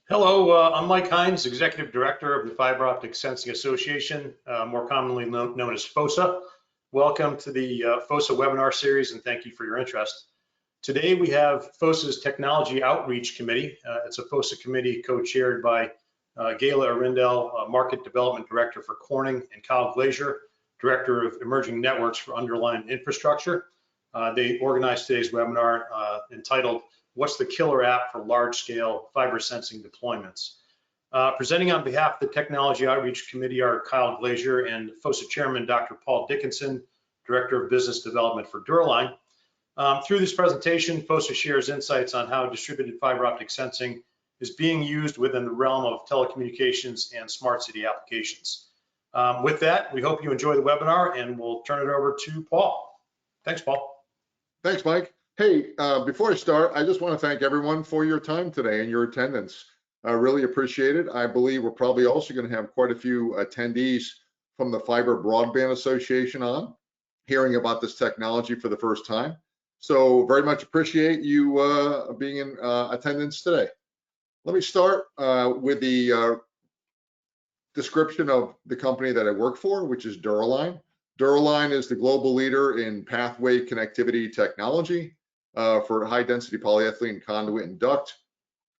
Hello, I'm Mike Hines, Executive Director of the Fiber Optic Sensing Association, more commonly known as FOSA. Welcome to the FOSA webinar series, and thank you for your interest. Today we have FOSA's Technology Outreach Committee. It's a FOSA committee co-chaired by Gayla Arindel, Market Development Director for Cornell and Kyle Glaeser, Director of Emerging Networks for Underlying Infrastructure. They organized today's webinar entitled What's the Killer App for Large-Scale Fiber Sensing Deployments? Presenting on behalf of the Technology Outreach Committee are Kyle Glaeser and FOSA Chairman Dr. Paul Dickinson, Director of Business Development for Dura-Line. Through this presentation, FOSA shares insights on how distributed fiber optic sensing is being used within the realm of telecommunications and smart city applications. With that, we hope you enjoy the webinar, and we'll turn it over to Paul. Thanks, Paul. Thanks, Mike. Hey, before I start, I just want to thank everyone for your time today and your attendance. I really appreciate it. I believe we're probably also going to have quite a few attendees from the Fiber Broadband Association on, hearing about this technology for the first time. So very much appreciate you being in attendance today. Let me start with the description of the company that I work for, which is Dura-Line. Dura-Line is the global leader in pathway connectivity technology for high-density polyethylene conduit and duct.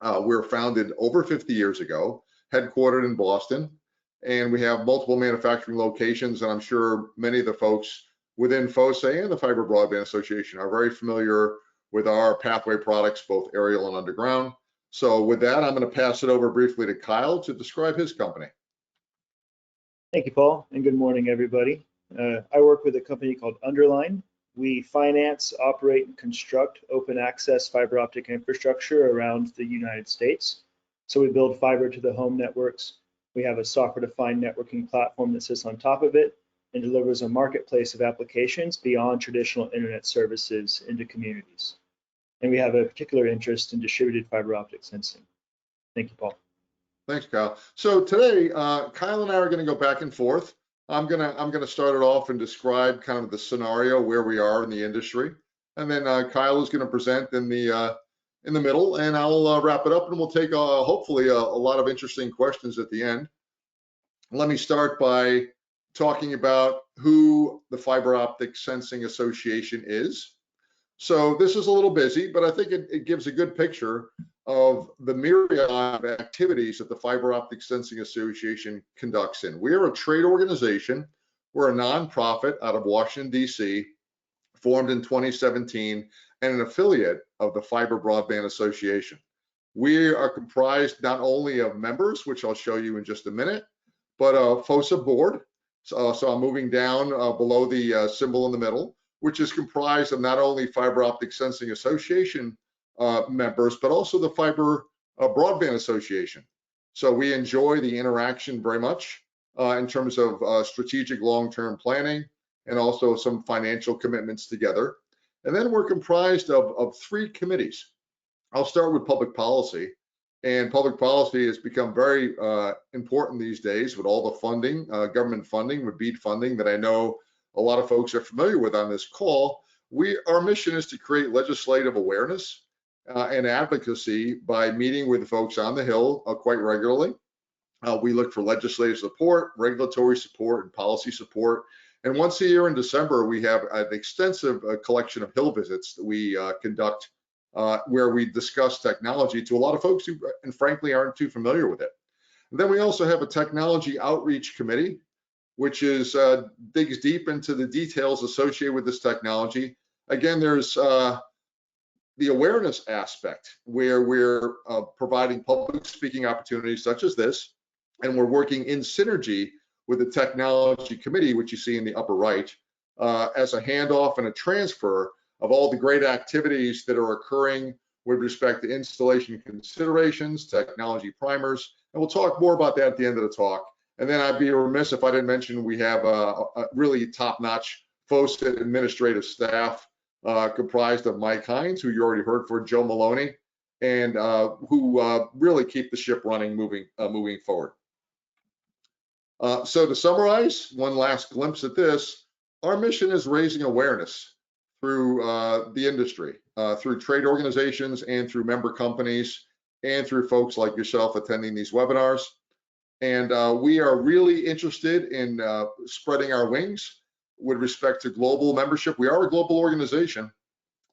We're founded over 50 years ago, headquartered in Boston, and we have multiple manufacturing locations, and I'm sure many of the folks within FOSA and the Fiber Broadband Association are very familiar with our pathway products, both aerial and underground. So with that, I'm going to pass it over briefly to Kyle to describe his company. Thank you, Paul, and good morning, everybody. I work with a company called Underline. We finance, operate, and construct open access fiber optic infrastructure around the United States. So we build fiber to the home networks. We have a software-defined networking platform that sits on top of it and delivers a marketplace of applications beyond traditional internet services into communities. And we have a particular interest in distributed fiber optic sensing. Thank you, Paul. Thanks, Kyle. So today, Kyle and I are going to go back and forth. I'm gonna start it off and describe kind of the scenario where we are in the industry, and then Kyle is going to present in the middle, and I'll wrap it up, and we'll take hopefully a lot of interesting questions at the end. Let me start by talking about who the Fiber Optic Sensing Association is. So this is a little busy, but I think it gives a good picture of the myriad of activities that the Fiber Optic Sensing Association conducts in. We are a trade organization. We're a nonprofit out of Washington, D.C., formed in 2017, and an affiliate of the Fiber Broadband Association. We are comprised not only of members, which I'll show you in just a minute, but a FOSA board. So I'm moving down below the symbol in the middle, which is comprised of not only Fiber Optic Sensing Association members, but also the Fiber Broadband Association. So we enjoy the interaction very much in terms of strategic long-term planning and also some financial commitments together. And then we're comprised of three committees. I'll start with public policy. And public policy has become very important these days with all the funding, government funding, with BEAD funding that I know a lot of folks are familiar with on this call. Our mission is to create legislative awareness and advocacy by meeting with folks on the Hill quite regularly. We look for legislative support, regulatory support, and policy support. And once a year in December, we have an extensive collection of Hill visits that we conduct where we discuss technology to a lot of folks who, and frankly, aren't too familiar with it. And then we also have a technology outreach committee, which is digs deep into the details associated with this technology. Again, there's the awareness aspect where we're providing public speaking opportunities such as this, and we're working in synergy with the technology committee, which you see in the upper right, as a handoff and a transfer of all the great activities that are occurring with respect to installation considerations, technology primers, and we'll talk more about that at the end of the talk. And then I'd be remiss if I didn't mention we have a really top-notch FOSA administrative staff comprised of Mike Hines, who you already heard for, Joe Maloney, and who really keep the ship running, moving forward. So to summarize, one last glimpse at this, our mission is raising awareness through the industry, through trade organizations and through member companies, and through folks like yourself attending these webinars. And we are really interested in spreading our wings with respect to global membership. We are a global organization,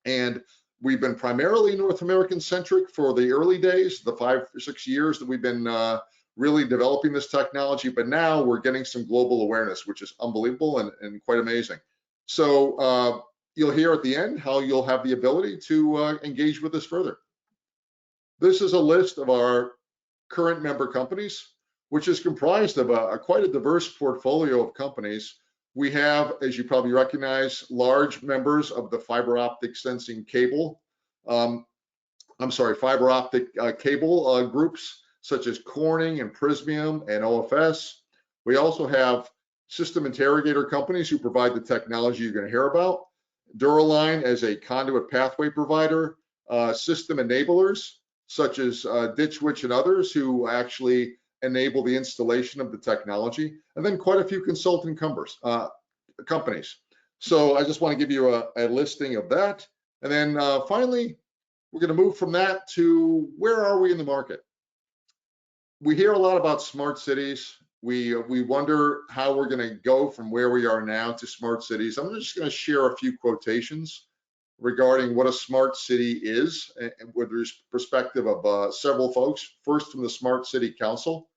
and we've been primarily North American centric for the early days, the 5 or 6 years that we've been really developing this technology, but now we're getting some global awareness, which is unbelievable and quite amazing. So you'll hear at the end how you'll have the ability to engage with us further. This is a list of our current member companies, which is comprised of quite a diverse portfolio of companies. We have, as you probably recognize, large members of the fiber optic sensing cable. Fiber optic cable groups such as Corning and Prismium and OFS. We also have system interrogator companies who provide the technology you're going to hear about. Dura-Line as a conduit pathway provider, system enablers such as Ditch Witch and others who actually enable the installation of the technology, and then quite a few consulting companies. So I just want to give you a listing of that. And then finally, we're going to move from that to where are we in the market? We hear a lot about smart cities. We wonder how we're going to go from where we are now to smart cities. I'm just going to share a few quotations regarding what a smart city is with perspective of several folks. First, from the Smart City Council.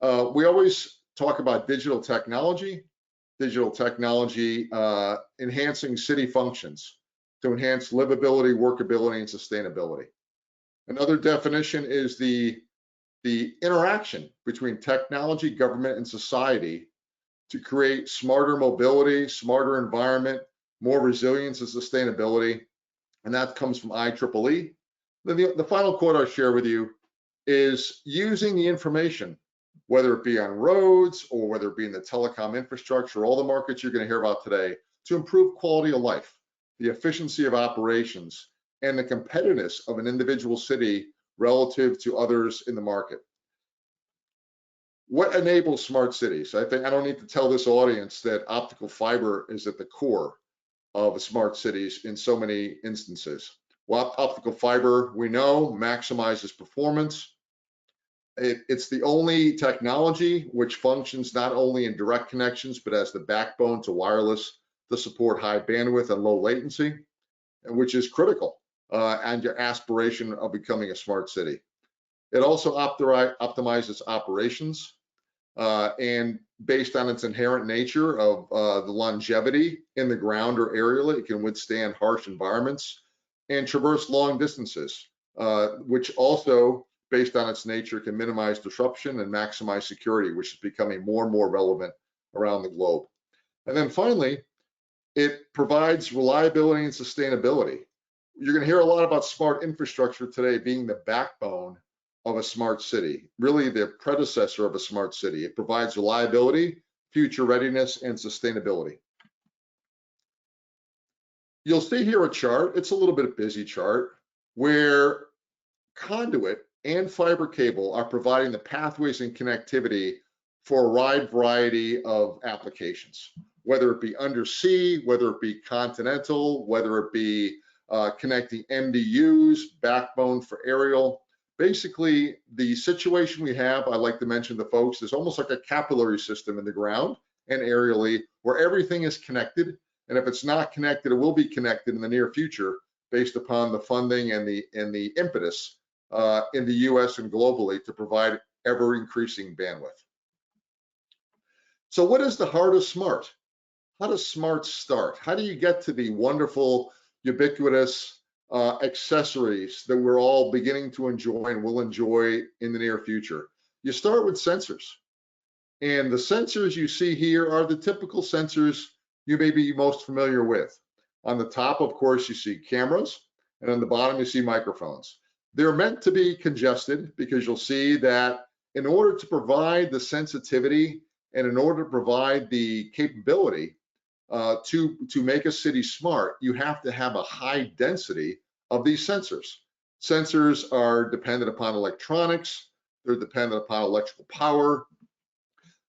We always talk about digital technology enhancing city functions to enhance livability, workability, and sustainability. Another definition is the interaction between technology, government, and society to create smarter mobility, smarter environment, more resilience and sustainability, and that comes from IEEE. Then the final quote I'll share with you is using the information, whether it be on roads or whether it be in the telecom infrastructure, all the markets you're going to hear about today, to improve quality of life, the efficiency of operations, and the competitiveness of an individual city relative to others in the market. What enables smart cities? I think I don't need to tell this audience that optical fiber is at the core of smart cities in so many instances. Well, optical fiber, we know, maximizes performance. It's the only technology which functions not only in direct connections, but as the backbone to wireless to support high bandwidth and low latency, which is critical and your aspiration of becoming a smart city. It also optimizes operations and based on its inherent nature of the longevity in the ground or aerially, it can withstand harsh environments and traverse long distances, which also, based on its nature, can minimize disruption and maximize security, which is becoming more and more relevant around the globe. And then finally, it provides reliability and sustainability. You're going to hear a lot about smart infrastructure today being the backbone of a smart city, really the predecessor of a smart city. It provides reliability, future readiness, and sustainability. You'll see here a chart, it's a little bit of a busy chart, where conduit and fiber cable are providing the pathways and connectivity for a wide variety of applications, whether it be undersea, whether it be continental, whether it be connecting MDUs, backbone for aerial. Basically, the situation we have, I like to mention to folks, is almost like a capillary system in the ground and aerially, where everything is connected. And if it's not connected, it will be connected in the near future based upon the funding and the impetus in the US and globally to provide ever increasing bandwidth. So what is the heart of smart? How does smart start? How do you get to the wonderful, ubiquitous accessories that we're all beginning to enjoy and will enjoy in the near future? You start with sensors. And the sensors you see here are the typical sensors you may be most familiar with. On the top, of course, you see cameras, and on the bottom, you see microphones. They're meant to be congested because you'll see that in order to provide the sensitivity and in order to provide the capability to make a city smart, you have to have a high density of these sensors. Sensors are dependent upon electronics, they're dependent upon electrical power,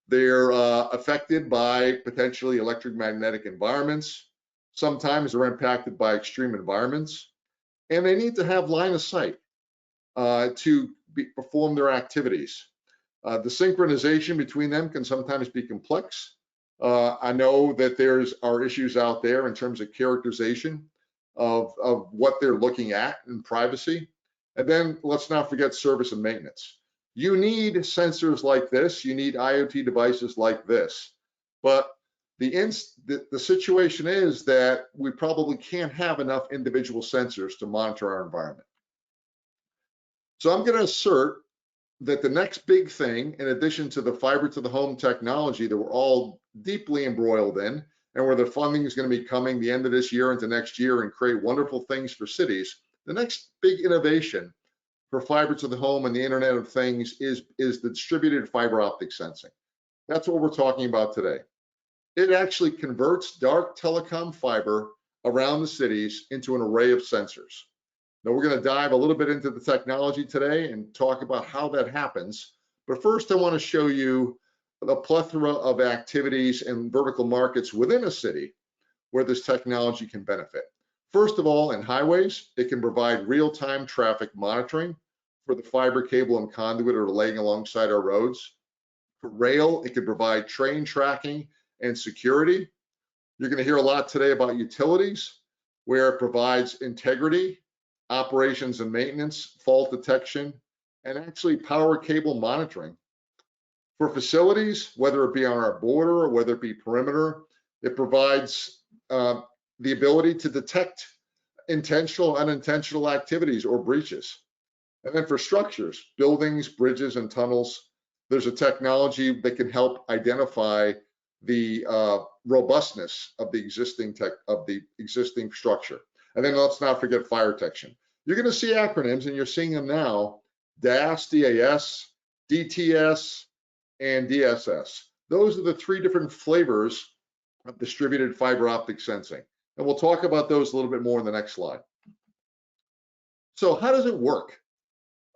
they're affected by potentially electromagnetic environments. Sometimes they're impacted by extreme environments, and they need to have line of sight. to perform their activities. The synchronization between them can sometimes be complex. I know that are issues out there in terms of characterization of what they're looking at in privacy. And then let's not forget service and maintenance. You need sensors like this, you need IoT devices like this, but the situation is that we probably can't have enough individual sensors to monitor our environment. So I'm going to assert that the next big thing, in addition to the fiber to the home technology that we're all deeply embroiled in, and where the funding is going to be coming the end of this year into next year and create wonderful things for cities, the next big innovation for fiber to the home and the Internet of Things is the distributed fiber optic sensing. That's what we're talking about today. It actually converts dark telecom fiber around the cities into an array of sensors. Now we're going to dive a little bit into the technology today and talk about how that happens. But first, I want to show you the plethora of activities and vertical markets within a city where this technology can benefit. First of all, in highways, it can provide real-time traffic monitoring for the fiber cable and conduit that are laying alongside our roads. For rail, it can provide train tracking and security. You're going to hear a lot today about utilities, where it provides integrity, operations and maintenance, fault detection, and actually power cable monitoring. For facilities, whether it be on our border or whether it be perimeter, it provides the ability to detect intentional, unintentional activities or breaches. And then for structures, buildings, bridges, and tunnels, there's a technology that can help identify the robustness of the existing structure. And then let's not forget fire detection. You're going to see acronyms, and you're seeing them now: DAS, DAS, DTS, and DSS. Those are the three different flavors of distributed fiber optic sensing. And we'll talk about those a little bit more in the next slide. So how does it work?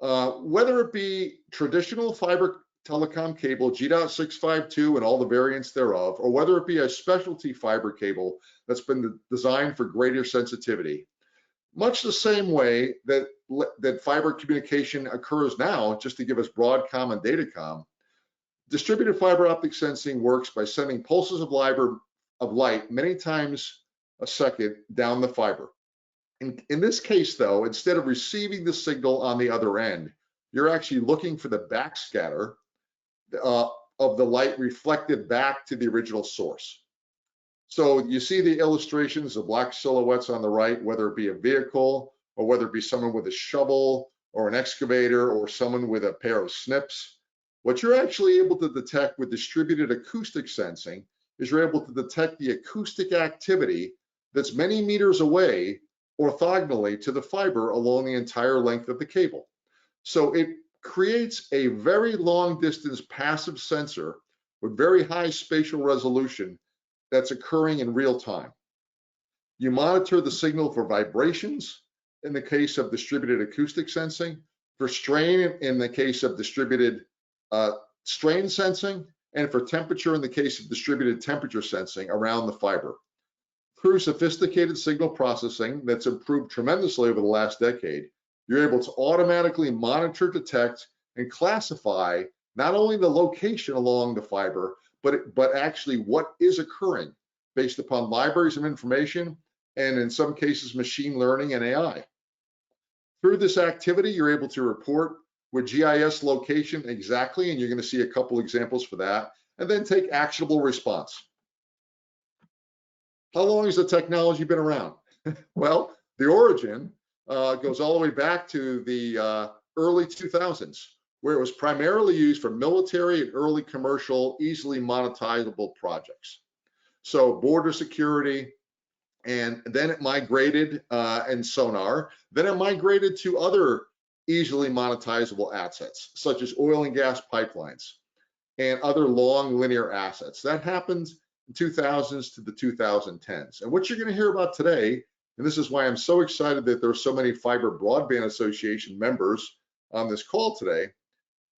Whether it be traditional fiber telecom cable, G.652 and all the variants thereof, or whether it be a specialty fiber cable that's been designed for greater sensitivity, much the same way that fiber communication occurs now, just to give us Broadcom and Datacom, distributed fiber optic sensing works by sending pulses of light many times a second down the fiber. In this case, though, instead of receiving the signal on the other end, you're actually looking for the backscatter of the light reflected back to the original source. So you see the illustrations of black silhouettes on the right, whether it be a vehicle or whether it be someone with a shovel or an excavator or someone with a pair of snips. What you're actually able to detect with distributed acoustic sensing is you're able to detect the acoustic activity that's many meters away orthogonally to the fiber along the entire length of the cable. So it creates a very long distance passive sensor with very high spatial resolution that's occurring in real time. You monitor the signal for vibrations in the case of distributed acoustic sensing, for strain in the case of distributed strain sensing, and for temperature in the case of distributed temperature sensing around the fiber. Through sophisticated signal processing that's improved tremendously over the last decade, you're able to automatically monitor, detect, and classify not only the location along the fiber, but actually what is occurring based upon libraries of information and in some cases machine learning and AI. Through this activity, you're able to report with GIS location exactly, and you're going to see a couple examples for that, and then take actionable response. How long has the technology been around? Well, the origin goes all the way back to the early 2000s, where it was primarily used for military and early commercial, easily monetizable projects. So border security, and then it migrated and sonar, then it migrated to other easily monetizable assets, such as oil and gas pipelines and other long linear assets. That happened in 2000s to the 2010s. And what you're going to hear about today, and this is why I'm so excited that there are so many Fiber Broadband Association members on this call today,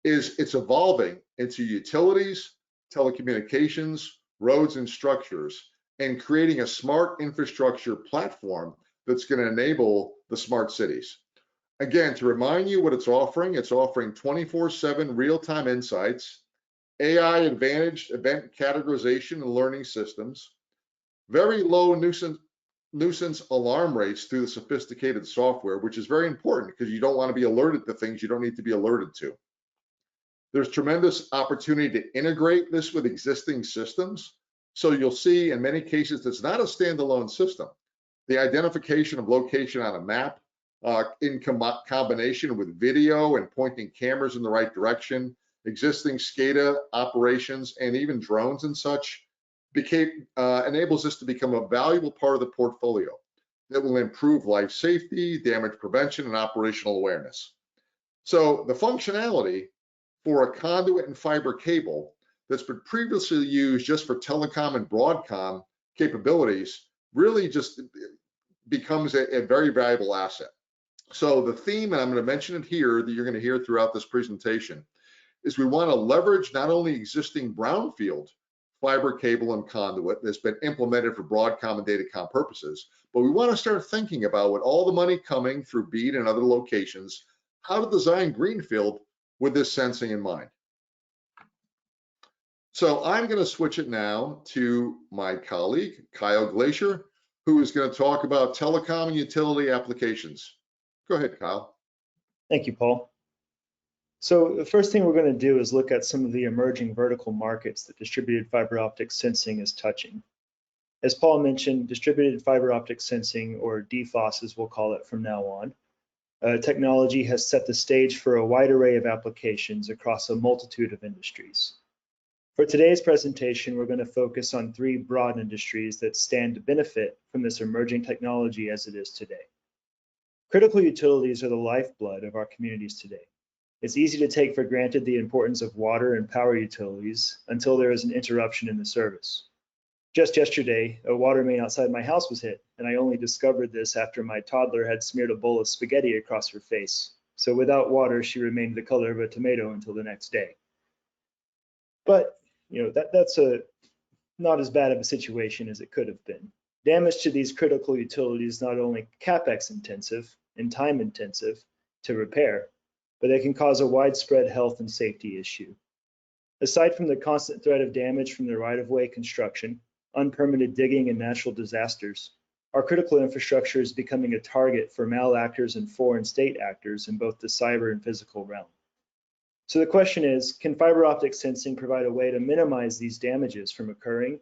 is it's evolving into utilities, telecommunications, roads and structures, and creating a smart infrastructure platform that's going to enable the smart cities. Again, to remind you what it's offering 24/7 real-time insights, AI-advantaged event categorization and learning systems, very low nuisance alarm rates through the sophisticated software, which is very important because you don't want to be alerted to things you don't need to be alerted to. There's tremendous opportunity to integrate this with existing systems. So you'll see in many cases, it's not a standalone system. The identification of location on a map in combination with video and pointing cameras in the right direction, existing SCADA operations, and even drones and such enables this to become a valuable part of the portfolio that will improve life safety, damage prevention, and operational awareness. So the functionality for a conduit and fiber cable that's been previously used just for telecom and Broadcom capabilities really just becomes a very valuable asset. So the theme, and I'm going to mention it here, that you're going to hear throughout this presentation, is we want to leverage not only existing brownfield fiber cable and conduit that's been implemented for Broadcom and Datacom purposes, but we want to start thinking about, with all the money coming through BEAD and other locations, how to design greenfield with this sensing in mind. So I'm going to switch it now to my colleague, Kyle Glaeser, who is going to talk about telecom and utility applications. Go ahead, Kyle. Thank you, Paul. So the first thing we're going to do is look at some of the emerging vertical markets that distributed fiber optic sensing is touching. As Paul mentioned, distributed fiber optic sensing, or DFOS as we'll call it from now on, technology has set the stage for a wide array of applications across a multitude of industries. For today's presentation, we're going to focus on three broad industries that stand to benefit from this emerging technology as it is today. Critical utilities are the lifeblood of our communities today. It's easy to take for granted the importance of water and power utilities until there is an interruption in the service. Just yesterday, a water main outside my house was hit, and I only discovered this after my toddler had smeared a bowl of spaghetti across her face. So without water, she remained the color of a tomato until the next day. But that's not as bad of a situation as it could have been. Damage to these critical utilities is not only CapEx intensive and time intensive to repair, but they can cause a widespread health and safety issue. Aside from the constant threat of damage from the right-of-way construction, unpermitted digging, and natural disasters, our critical infrastructure is becoming a target for malactors and foreign state actors in both the cyber and physical realm. So the question is, can fiber optic sensing provide a way to minimize these damages from occurring,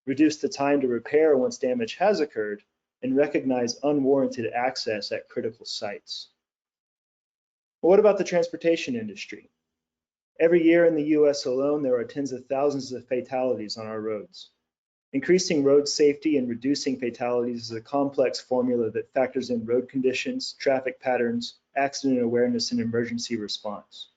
reduce the time to repair once damage has occurred, and recognize unwarranted access at critical sites? Well, what about the transportation industry? Every year in the US alone, there are tens of thousands of fatalities on our roads. Increasing road safety and reducing fatalities is a complex formula that factors in road conditions, traffic patterns, accident awareness, and emergency response.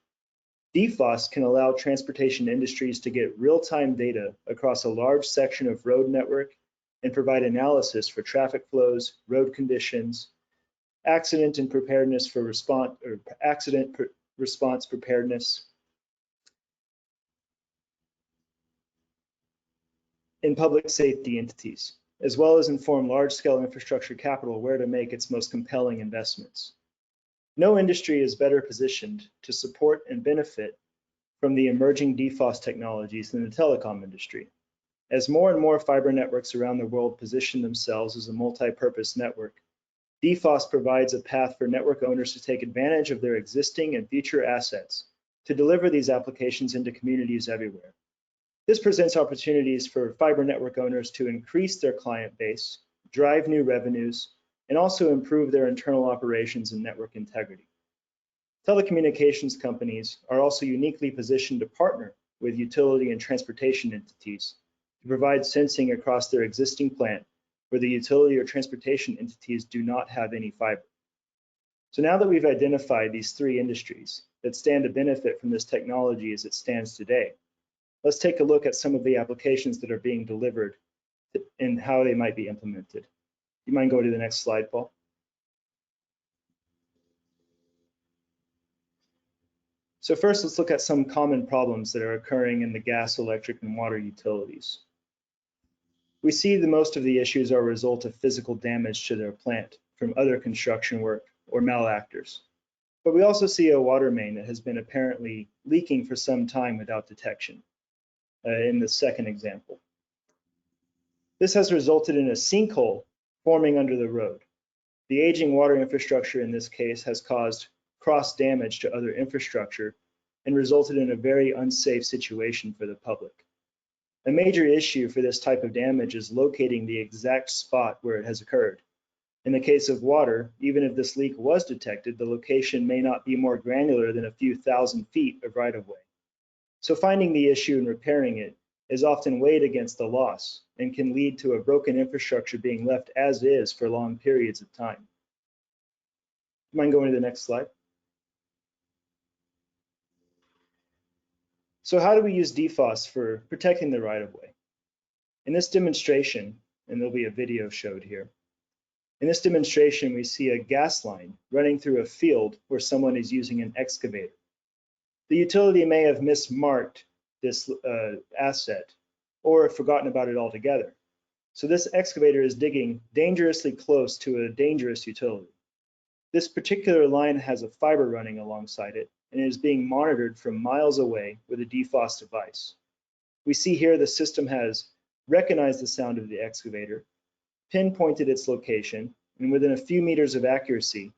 DFOS can allow transportation industries to get real-time data across a large section of road network and provide analysis for traffic flows, road conditions, accident and preparedness for response preparedness, and public safety entities, as well as inform large-scale infrastructure capital where to make its most compelling investments. No industry is better positioned to support and benefit from the emerging DFOS technologies than the telecom industry. As more and more fiber networks around the world position themselves as a multi-purpose network, DFOS provides a path for network owners to take advantage of their existing and future assets to deliver these applications into communities everywhere. This presents opportunities for fiber network owners to increase their client base, drive new revenues, and also improve their internal operations and network integrity. Telecommunications companies are also uniquely positioned to partner with utility and transportation entities to provide sensing across their existing plant where the utility or transportation entities do not have any fiber. So now that we've identified these three industries that stand to benefit from this technology as it stands today, let's take a look at some of the applications that are being delivered and how they might be implemented. You mind going to the next slide, Paul? So first, let's look at some common problems that are occurring in the gas, electric, and water utilities. We see that most of the issues are a result of physical damage to their plant from other construction work or malactors. But we also see a water main that has been apparently leaking for some time without detection in the second example. This has resulted in a sinkhole forming under the road. The aging water infrastructure in this case has caused cross damage to other infrastructure and resulted in a very unsafe situation for the public. A major issue for this type of damage is locating the exact spot where it has occurred. In the case of water, even if this leak was detected, the location may not be more granular than a few thousand feet of right-of-way. So finding the issue and repairing it is often weighed against the loss and can lead to a broken infrastructure being left as is for long periods of time. Mind going to the next slide? So how do we use DFOS for protecting the right-of-way? In this demonstration, and there'll be a video showed here, in this demonstration, we see a gas line running through a field where someone is using an excavator. The utility may have mismarked this asset or forgotten about it altogether. So this excavator is digging dangerously close to a dangerous utility. This particular line has a fiber running alongside it and is being monitored from miles away with a DFOS device. We see here the system has recognized the sound of the excavator, pinpointed its location, and within a few meters of accuracy,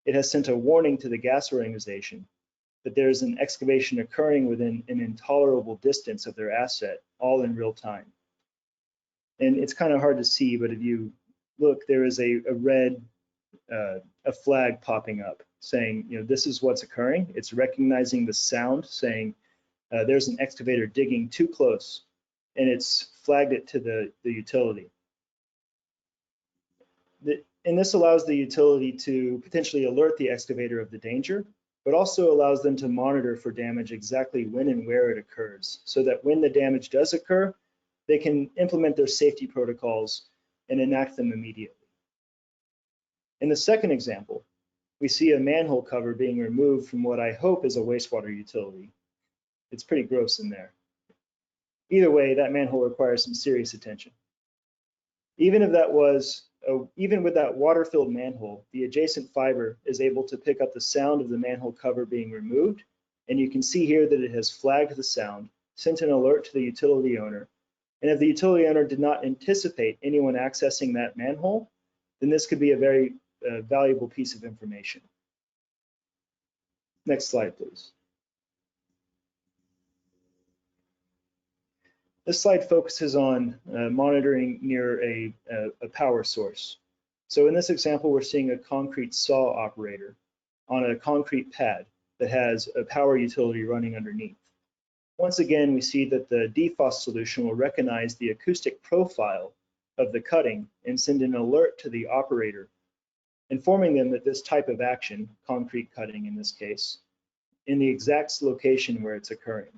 it has sent a warning to the gas organization that there is an excavation occurring within an intolerable distance of their asset, all in real time. And it's kind of hard to see, but if you look, there is a red a flag popping up saying, this is what's occurring. It's recognizing the sound, saying there's an excavator digging too close, and it's flagged it to the utility. And this allows the utility to potentially alert the excavator of the danger, but also allows them to monitor for damage exactly when and where it occurs, so that when the damage does occur, they can implement their safety protocols and enact them immediately. In the second example, we see a manhole cover being removed from what I hope is a wastewater utility. It's pretty gross in there. Either way, that manhole requires some serious attention. Even with that water-filled manhole, the adjacent fiber is able to pick up the sound of the manhole cover being removed, and you can see here that it has flagged the sound, sent an alert to the utility owner, and if the utility owner did not anticipate anyone accessing that manhole, then this could be a very valuable piece of information. Next slide, please. This slide focuses on monitoring near a power source. So in this example, we're seeing a concrete saw operator on a concrete pad that has a power utility running underneath. Once again, we see that the DFOS solution will recognize the acoustic profile of the cutting and send an alert to the operator, informing them that this type of action, concrete cutting in this case, in the exact location where it's occurring.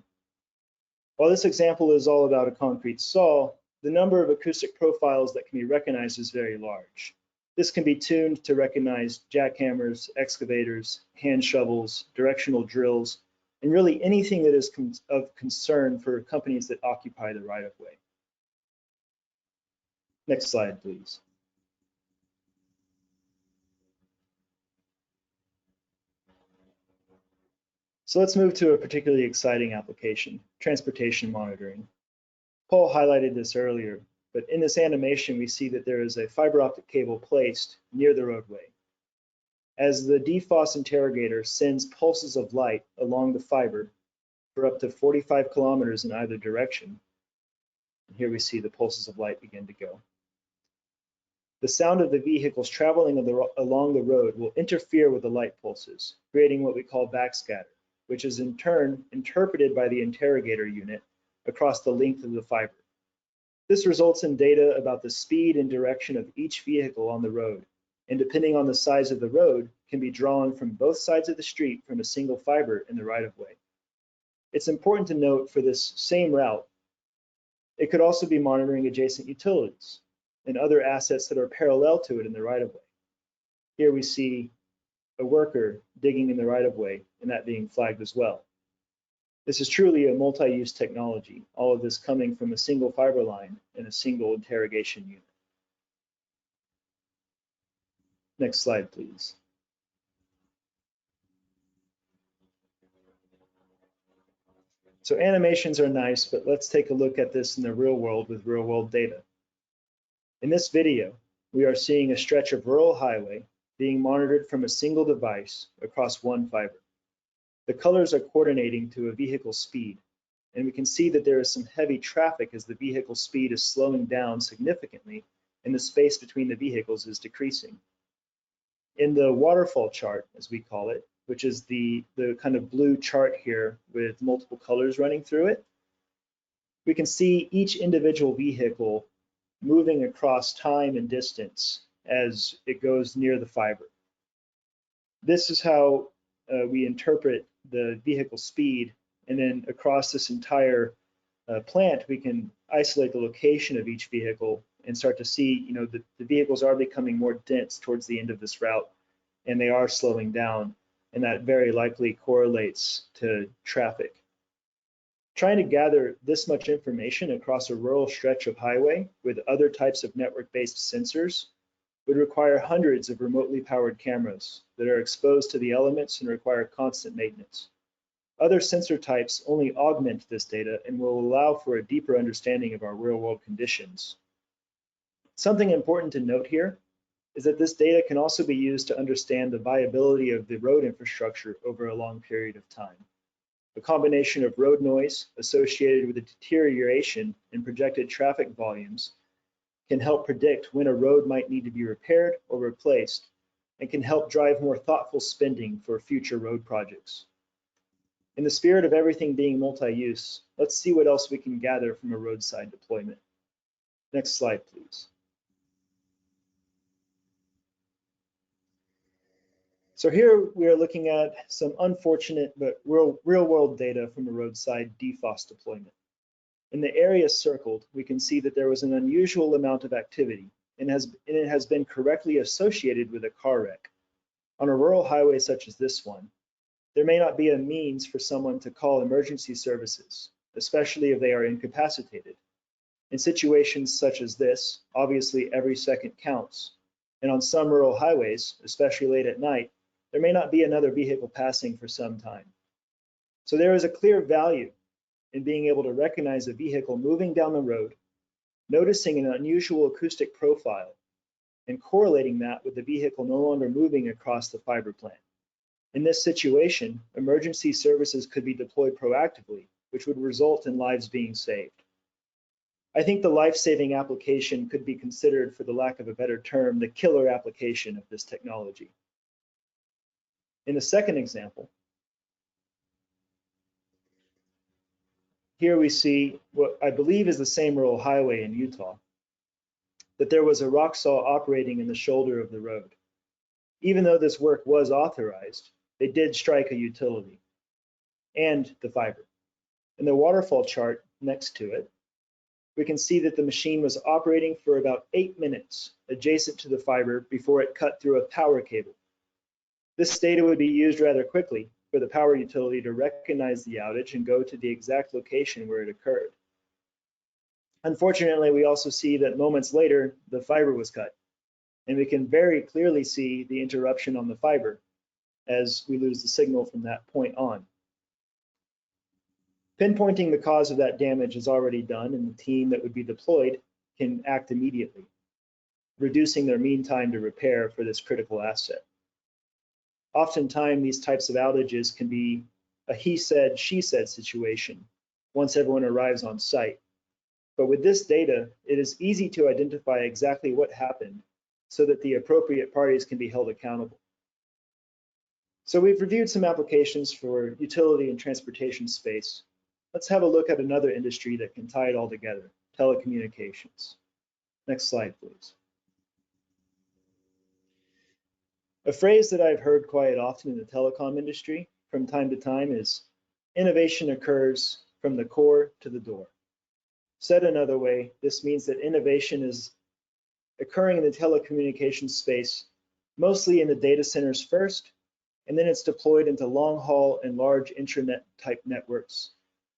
While this example is all about a concrete saw, the number of acoustic profiles that can be recognized is very large. This can be tuned to recognize jackhammers, excavators, hand shovels, directional drills, and really anything that is of concern for companies that occupy the right-of-way. Next slide, please. So let's move to a particularly exciting application, transportation monitoring. Paul highlighted this earlier, but in this animation, we see that there is a fiber optic cable placed near the roadway. As the DFOS interrogator sends pulses of light along the fiber for up to 45 kilometers in either direction, and here we see the pulses of light begin to go. The sound of the vehicles traveling along the road will interfere with the light pulses, creating what we call backscatter, which is in turn interpreted by the interrogator unit across the length of the fiber. This results in data about the speed and direction of each vehicle on the road, and depending on the size of the road, can be drawn from both sides of the street from a single fiber in the right-of-way. It's important to note for this same route, it could also be monitoring adjacent utilities and other assets that are parallel to it in the right-of-way. Here we see a worker digging in the right-of-way and that being flagged as well. This is truly a multi-use technology, all of this coming from a single fiber line and a single interrogation unit. Next slide, please. So animations are nice, but let's take a look at this in the real world with real world data. In this video, we are seeing a stretch of rural highway being monitored from a single device across one fiber. The colors are coordinating to a vehicle speed, and we can see that there is some heavy traffic as the vehicle speed is slowing down significantly and the space between the vehicles is decreasing. In the waterfall chart, as we call it, which is the kind of blue chart here with multiple colors running through it, we can see each individual vehicle moving across time and distance as it goes near the fiber. This is how we interpret the vehicle speed, and then across this entire plant, we can isolate the location of each vehicle and start to see, the vehicles are becoming more dense towards the end of this route, and they are slowing down, and that very likely correlates to traffic. Trying to gather this much information across a rural stretch of highway with other types of network-based sensors would require hundreds of remotely powered cameras that are exposed to the elements and require constant maintenance. Other sensor types only augment this data and will allow for a deeper understanding of our real-world conditions. Something important to note here is that this data can also be used to understand the viability of the road infrastructure over a long period of time. A combination of road noise associated with the deterioration in projected traffic volumes can help predict when a road might need to be repaired or replaced, and can help drive more thoughtful spending for future road projects. In the spirit of everything being multi-use, let's see what else we can gather from a roadside deployment. Next slide, please. So here we are looking at some unfortunate but real-world data from a roadside DFOS deployment. In the area circled, we can see that there was an unusual amount of activity, and it has been correctly associated with a car wreck. On a rural highway such as this one, there may not be a means for someone to call emergency services, especially if they are incapacitated. In situations such as this, obviously every second counts, and on some rural highways, especially late at night, there may not be another vehicle passing for some time. So there is a clear value in being able to recognize a vehicle moving down the road, noticing an unusual acoustic profile, and correlating that with the vehicle no longer moving across the fiber plant. In this situation, emergency services could be deployed proactively, which would result in lives being saved. I think the life-saving application could be considered, for the lack of a better term, the killer application of this technology. In the second example, here we see what I believe is the same rural highway in Utah, that there was a rock saw operating in the shoulder of the road. Even though this work was authorized, they did strike a utility and the fiber. In the waterfall chart next to it, we can see that the machine was operating for about 8 minutes adjacent to the fiber before it cut through a power cable. This data would be used rather quickly for the power utility to recognize the outage and go to the exact location where it occurred. Unfortunately, we also see that moments later, the fiber was cut, and we can very clearly see the interruption on the fiber as we lose the signal from that point on. Pinpointing the cause of that damage is already done, and the team that would be deployed can act immediately, reducing their mean time to repair for this critical asset. Oftentimes, these types of outages can be a he said, she said situation once everyone arrives on site. But with this data, it is easy to identify exactly what happened so that the appropriate parties can be held accountable. So we've reviewed some applications for utility and transportation space. Let's have a look at another industry that can tie it all together, telecommunications. Next slide, please. A phrase that I've heard quite often in the telecom industry from time to time is, innovation occurs from the core to the door. Said another way, this means that innovation is occurring in the telecommunications space, mostly in the data centers first, and then it's deployed into long haul and large intranet type networks.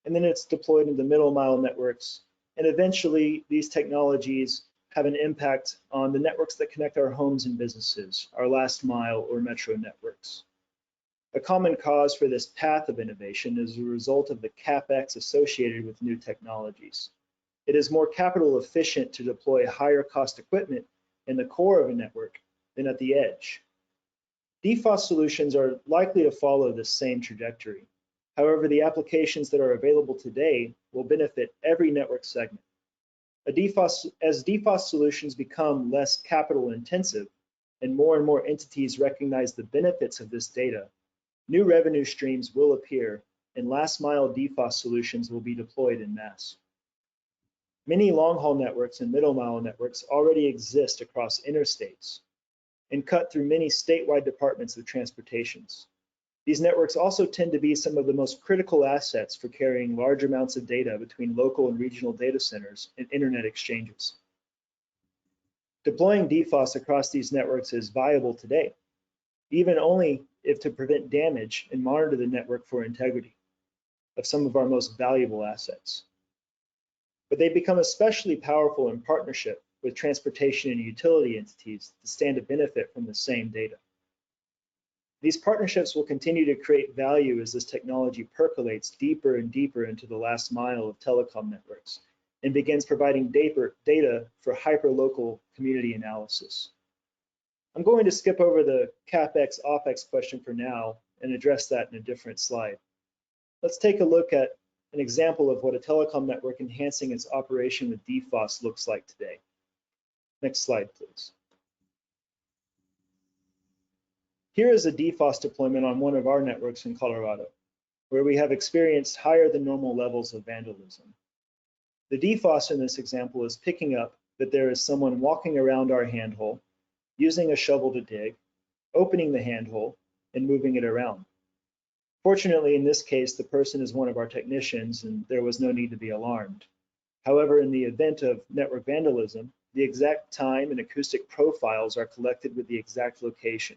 And then it's deployed into middle mile networks. And eventually these technologies have an impact on the networks that connect our homes and businesses, our last mile or metro networks. A common cause for this path of innovation is a result of the CapEx associated with new technologies. It is more capital efficient to deploy higher cost equipment in the core of a network than at the edge. DFOS solutions are likely to follow this same trajectory. However, the applications that are available today will benefit every network segment. As DFOS solutions become less capital intensive and more entities recognize the benefits of this data, new revenue streams will appear and last mile DFOS solutions will be deployed in mass. Many long-haul networks and middle-mile networks already exist across interstates and cut through many statewide departments of transportations. These networks also tend to be some of the most critical assets for carrying large amounts of data between local and regional data centers and internet exchanges. Deploying DFOS across these networks is viable today, even only if to prevent damage and monitor the network for integrity of some of our most valuable assets. But they become especially powerful in partnership with transportation and utility entities that stand to benefit from the same data. These partnerships will continue to create value as this technology percolates deeper and deeper into the last mile of telecom networks and begins providing data for hyperlocal community analysis. I'm going to skip over the CapEx, OpEx question for now and address that in a different slide. Let's take a look at an example of what a telecom network enhancing its operation with DFOS looks like today. Next slide, please. Here is a DFOS deployment on one of our networks in Colorado, where we have experienced higher than normal levels of vandalism. The DFOS in this example is picking up that there is someone walking around our handhole, using a shovel to dig, opening the handhole, and moving it around. Fortunately, in this case, the person is one of our technicians and there was no need to be alarmed. However, in the event of network vandalism, the exact time and acoustic profiles are collected with the exact location.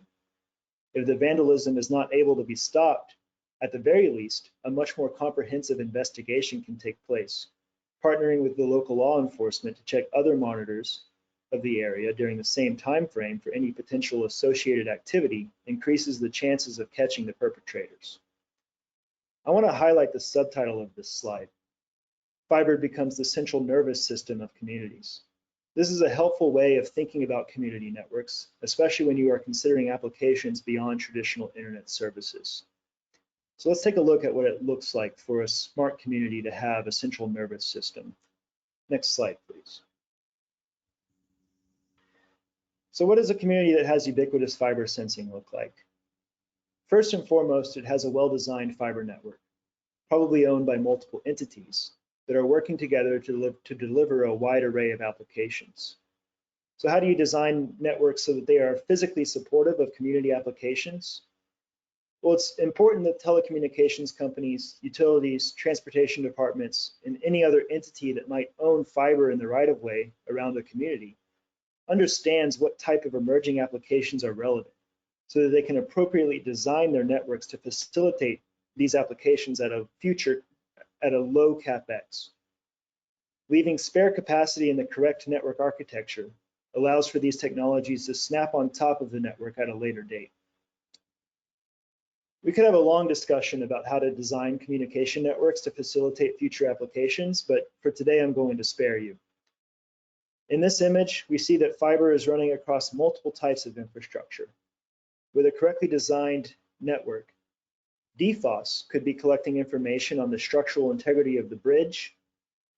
If the vandalism is not able to be stopped, at the very least, a much more comprehensive investigation can take place, partnering with the local law enforcement to check other monitors of the area during the same time frame for any potential associated activity increases the chances of catching the perpetrators. I want to highlight the subtitle of this slide. Fiber becomes the central nervous system of communities. This is a helpful way of thinking about community networks, especially when you are considering applications beyond traditional internet services. So let's take a look at what it looks like for a smart community to have a central nervous system. Next slide, please. So what does a community that has ubiquitous fiber sensing look like? First and foremost, it has a well-designed fiber network, probably owned by multiple entities that are working together to deliver a wide array of applications. So how do you design networks so that they are physically supportive of community applications? Well, it's important that telecommunications companies, utilities, transportation departments, and any other entity that might own fiber in the right-of-way around a community understands what type of emerging applications are relevant so that they can appropriately design their networks to facilitate these applications at a low CapEx. Leaving spare capacity in the correct network architecture allows for these technologies to snap on top of the network at a later date. We could have a long discussion about how to design communication networks to facilitate future applications, but for today I'm going to spare you. In this image, we see that fiber is running across multiple types of infrastructure. With a correctly designed network, DFOS could be collecting information on the structural integrity of the bridge.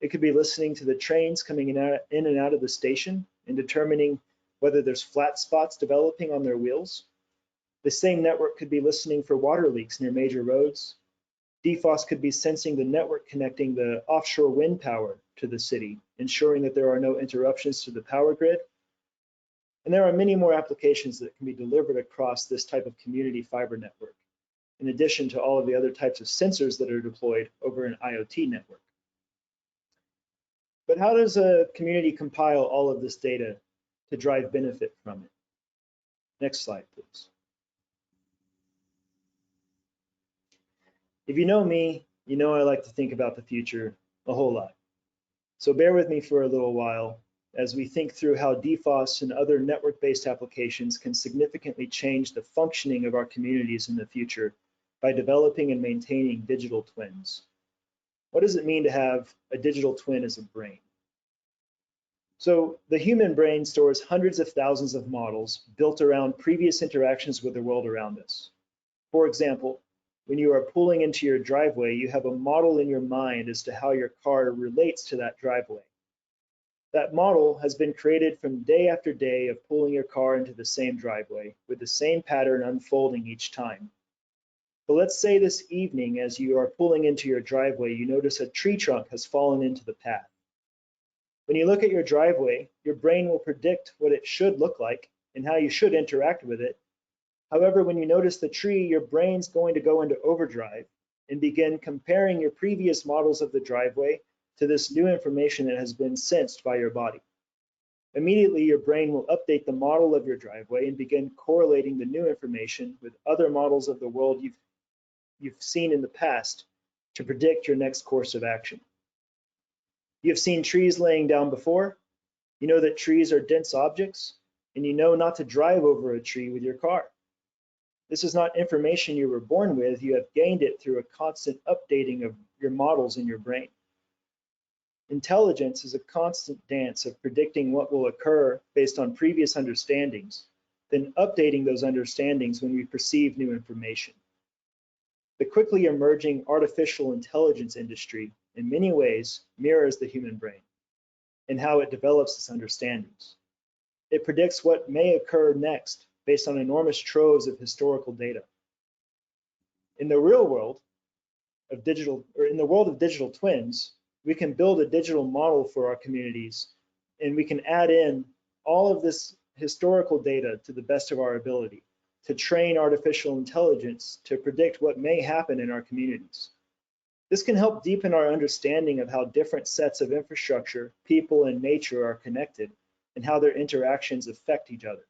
It could be listening to the trains coming in and out of the station and determining whether there's flat spots developing on their wheels. The same network could be listening for water leaks near major roads. DFOS could be sensing the network connecting the offshore wind power to the city, ensuring that there are no interruptions to the power grid. And there are many more applications that can be delivered across this type of community fiber network, in addition to all of the other types of sensors that are deployed over an IoT network. But how does a community compile all of this data to drive benefit from it? Next slide, please. If you know me, you know I like to think about the future a whole lot. So bear with me for a little while as we think through how DFOS and other network-based applications can significantly change the functioning of our communities in the future by developing and maintaining digital twins. What does it mean to have a digital twin as a brain? So the human brain stores hundreds of thousands of models built around previous interactions with the world around us. For example, when you are pulling into your driveway, you have a model in your mind as to how your car relates to that driveway. That model has been created from day after day of pulling your car into the same driveway with the same pattern unfolding each time. But let's say this evening, as you are pulling into your driveway, you notice a tree trunk has fallen into the path. When you look at your driveway, your brain will predict what it should look like and how you should interact with it. However, when you notice the tree, your brain's going to go into overdrive and begin comparing your previous models of the driveway to this new information that has been sensed by your body. Immediately, your brain will update the model of your driveway and begin correlating the new information with other models of the world you've seen in the past to predict your next course of action. You've seen trees laying down before. You know that trees are dense objects, and you know not to drive over a tree with your car. This is not information you were born with. You have gained it through a constant updating of your models in your brain. Intelligence is a constant dance of predicting what will occur based on previous understandings, then updating those understandings when we perceive new information. The quickly emerging artificial intelligence industry, in many ways, mirrors the human brain and how it develops its understandings. It predicts what may occur next based on enormous troves of historical data. In the real world of digital twins, we can build a digital model for our communities, and we can add in all of this historical data to the best of our ability to train artificial intelligence to predict what may happen in our communities. This can help deepen our understanding of how different sets of infrastructure, people, and nature are connected and how their interactions affect each other.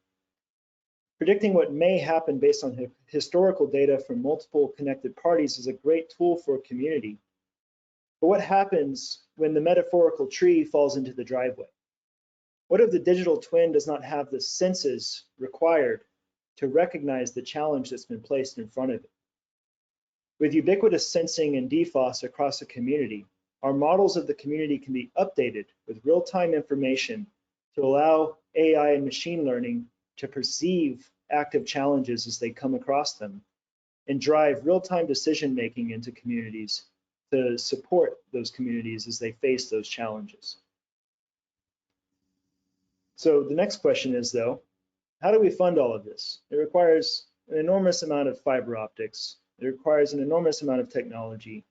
Predicting what may happen based on historical data from multiple connected parties is a great tool for a community. But what happens when the metaphorical tree falls into the driveway? What if the digital twin does not have the senses required to recognize the challenge that's been placed in front of it? With ubiquitous sensing and DFOS across a community, our models of the community can be updated with real-time information to allow AI and machine learning to perceive active challenges as they come across them and drive real-time decision-making into communities to support those communities as they face those challenges. So the next question is, though, how do we fund all of this? It requires an enormous amount of fiber optics. It requires an enormous amount of technology.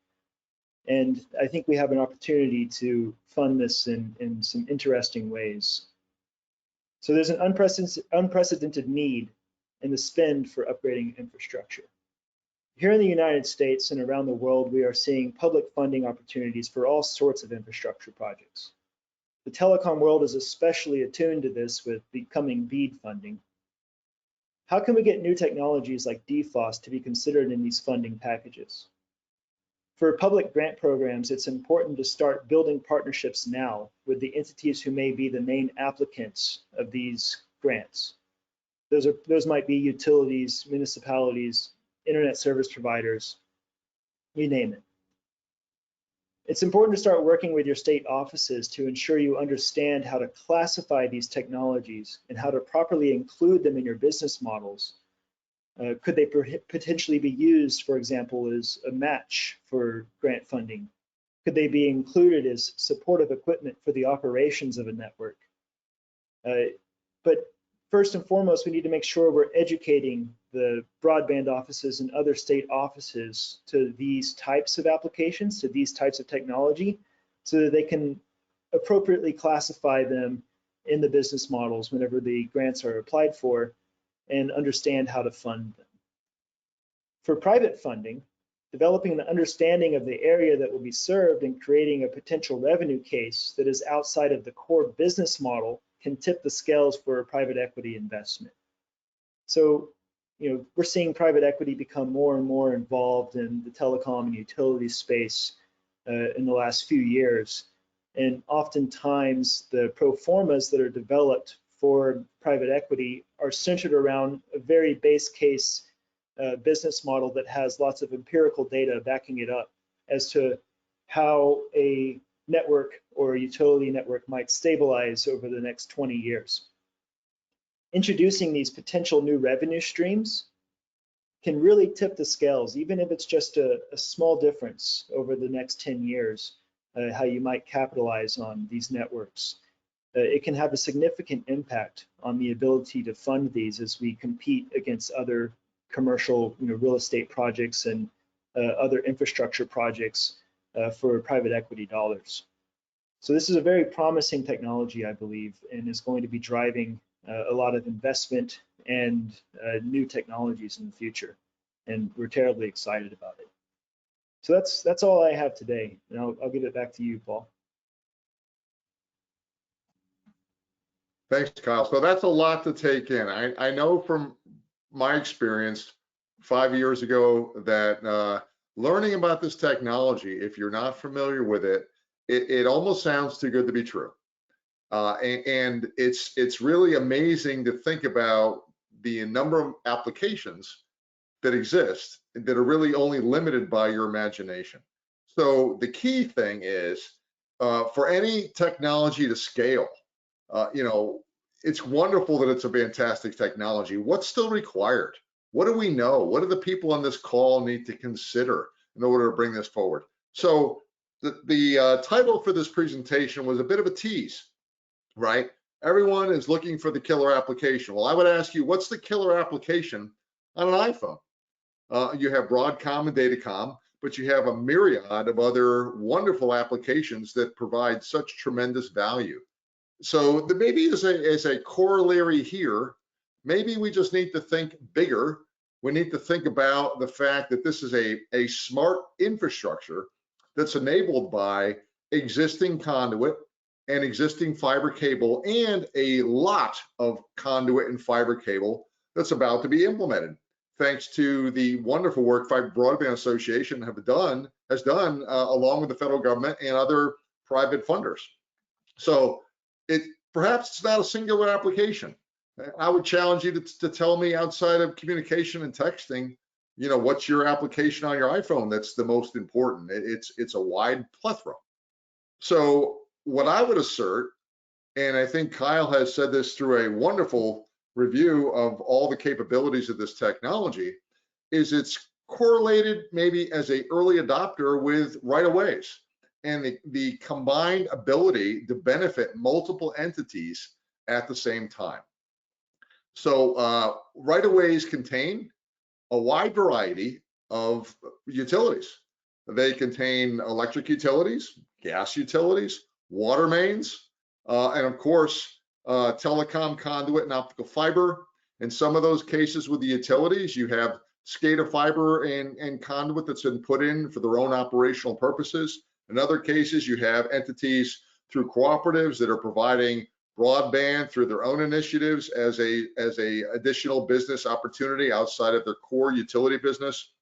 And I think we have an opportunity to fund this in some interesting ways. So there's an unprecedented need in the spend for upgrading infrastructure. Here in the United States and around the world, we are seeing public funding opportunities for all sorts of infrastructure projects. The telecom world is especially attuned to this with becoming BEAD funding. How can we get new technologies like DFOS to be considered in these funding packages? For public grant programs, it's important to start building partnerships now with the entities who may be the main applicants of these grants. Those might be utilities, municipalities, internet service providers, you name it. It's important to start working with your state offices to ensure you understand how to classify these technologies and how to properly include them in your business models. Could they potentially be used, for example, as a match for grant funding? Could they be included as supportive equipment for the operations of a network? But first and foremost, we need to make sure we're educating the broadband offices and other state offices to these types of applications, to these types of technology, so that they can appropriately classify them in the business models whenever the grants are applied for and understand how to fund them. For private funding, developing an understanding of the area that will be served and creating a potential revenue case that is outside of the core business model can tip the scales for private equity investment. So, we're seeing private equity become more and more involved in the telecom and utility space in the last few years. And oftentimes the pro formas that are developed for private equity are centered around a very base case business model that has lots of empirical data backing it up as to how a network or a utility network might stabilize over the next 20 years. Introducing these potential new revenue streams can really tip the scales, even if it's just a small difference over the next 10 years, how you might capitalize on these networks. It can have a significant impact on the ability to fund these as we compete against other commercial real estate projects and other infrastructure projects for private equity dollars. So this is a very promising technology, I believe, and is going to be driving a lot of investment and new technologies in the future. And we're terribly excited about it. So that's all I have today. And I'll give it back to you, Paul. Thanks, Kyle. So that's a lot to take in. I know from my experience 5 years ago that learning about this technology, if you're not familiar with it, it almost sounds too good to be true. And it's really amazing to think about the number of applications that exist that are really only limited by your imagination. So the key thing is for any technology to scale, it's wonderful that it's a fantastic technology. What's still required? What do we know? What do the people on this call need to consider in order to bring this forward? So the title for this presentation was a bit of a tease, right? Everyone is looking for the killer application. Well, I would ask you, what's the killer application on an iPhone? You have Broadcom and Datacom, but you have a myriad of other wonderful applications that provide such tremendous value. So maybe as a corollary here, maybe we just need to think bigger. We need to think about the fact that this is a smart infrastructure that's enabled by existing conduit and existing fiber cable and a lot of conduit and fiber cable that's about to be implemented, thanks to the wonderful work Fiber Broadband Association has done along with the federal government and other private funders. So perhaps it's not a singular application. I would challenge you to tell me outside of communication and texting, what's your application on your iPhone that's the most important? It's a wide plethora. So what I would assert, and I think Kyle has said this through a wonderful review of all the capabilities of this technology, is it's correlated maybe as an early adopter with right-of-ways and the combined ability to benefit multiple entities at the same time. So right-of-ways contain a wide variety of utilities. They contain electric utilities, gas utilities, water mains, and of course, telecom conduit and optical fiber. In some of those cases with the utilities, you have SCADA fiber and conduit that's been put in for their own operational purposes. In other cases, you have entities through cooperatives that are providing broadband through their own initiatives as a additional business opportunity outside of their core utility business.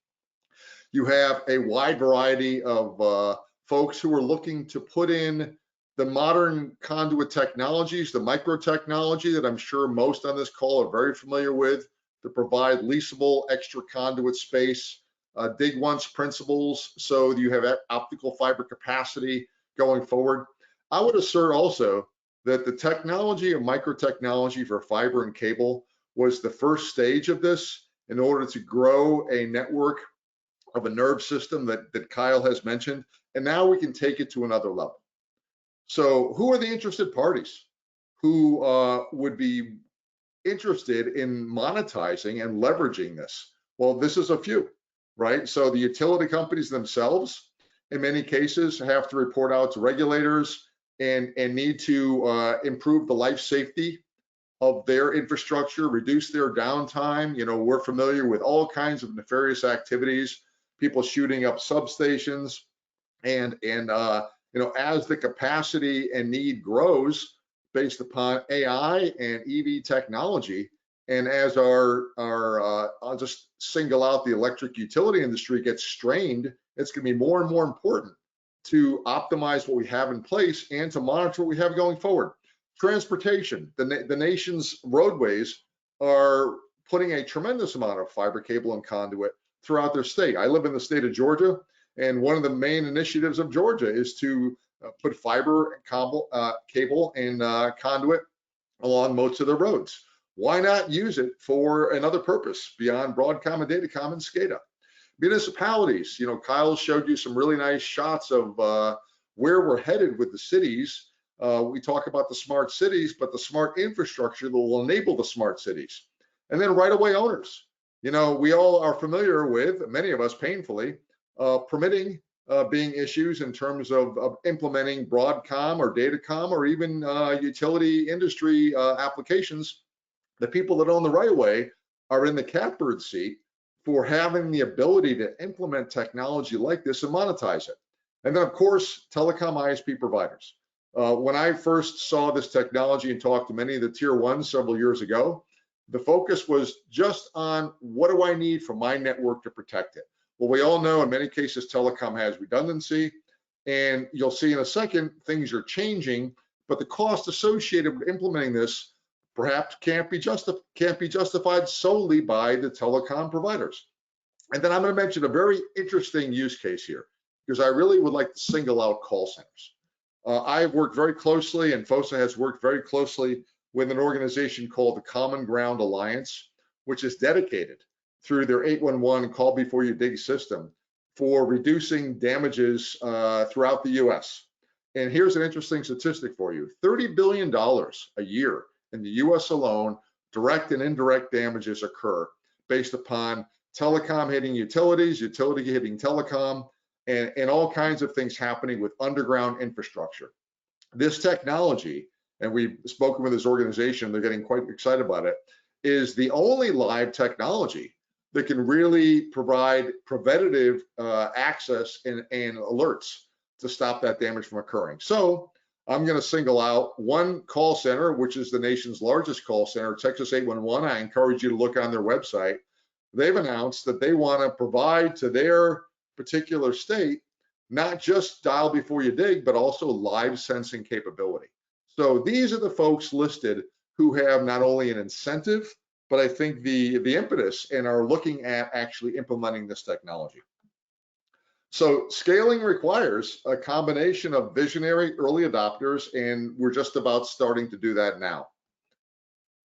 You have a wide variety of folks who are looking to put in the modern conduit technologies, the micro technology that I'm sure most on this call are very familiar with, to provide leasable extra conduit space, dig once principles, so you have optical fiber capacity going forward. I would assert also that the technology of micro technology for fiber and cable was the first stage of this in order to grow a network of a nerve system that Kyle has mentioned, and now we can take it to another level. So who are the interested parties who would be interested in monetizing and leveraging this? Well, this is a few, right? So the utility companies themselves, in many cases, have to report out to regulators and need to improve the life safety of their infrastructure, reduce their downtime. We're familiar with all kinds of nefarious activities, people shooting up substations, and as the capacity and need grows based upon AI and EV technology, and as I'll just single out the electric utility industry gets strained, it's going to be more and more important to optimize what we have in place and to monitor what we have going forward. Transportation, the nation's roadways are putting a tremendous amount of fiber cable and conduit throughout their state. I live in the state of Georgia, and one of the main initiatives of Georgia is to put fiber cable and conduit along most of their roads. Why not use it for another purpose beyond Broadcom and Datacom and SCADA? Municipalities, you know, Kyle showed you some really nice shots of where we're headed with the cities. We talk about the smart cities, but the smart infrastructure that will enable the smart cities. And then right-of-way owners. You know, we all are familiar with, many of us painfully, permitting being issues in terms of implementing Broadcom or Datacom or even utility industry applications. The people that own the right-of-way are in the catbird seat for having the ability to implement technology like this and monetize it. And then, of course, telecom ISP providers. When I first saw this technology and talked to many of the tier ones several years ago, the focus was just on what do I need for my network to protect it? Well, we all know in many cases telecom has redundancy, and you'll see in a second things are changing, but the cost associated with implementing this perhaps can't be justified solely by the telecom providers. And then I'm going to mention a very interesting use case here, because I really would like to single out call centers. I've worked very closely, and FOSA has worked very closely with an organization called the Common Ground Alliance, which is dedicated through their 811 call before you dig system for reducing damages throughout the US. And here's an interesting statistic for you. $30 billion a year in the US alone, direct and indirect damages occur based upon telecom hitting utilities, utility hitting telecom, and all kinds of things happening with underground infrastructure. This technology, and we've spoken with this organization, they're getting quite excited about it, is the only live technology that can really provide preventative access and alerts to stop that damage from occurring. So I'm going to single out one call center, which is the nation's largest call center, Texas 811. I encourage you to look on their website. They've announced that they want to provide to their particular state not just dial before you dig, but also live sensing capability. So these are the folks listed who have not only an incentive, but I think the impetus and are looking at actually implementing this technology. So scaling requires a combination of visionary early adopters, and we're just about starting to do that now.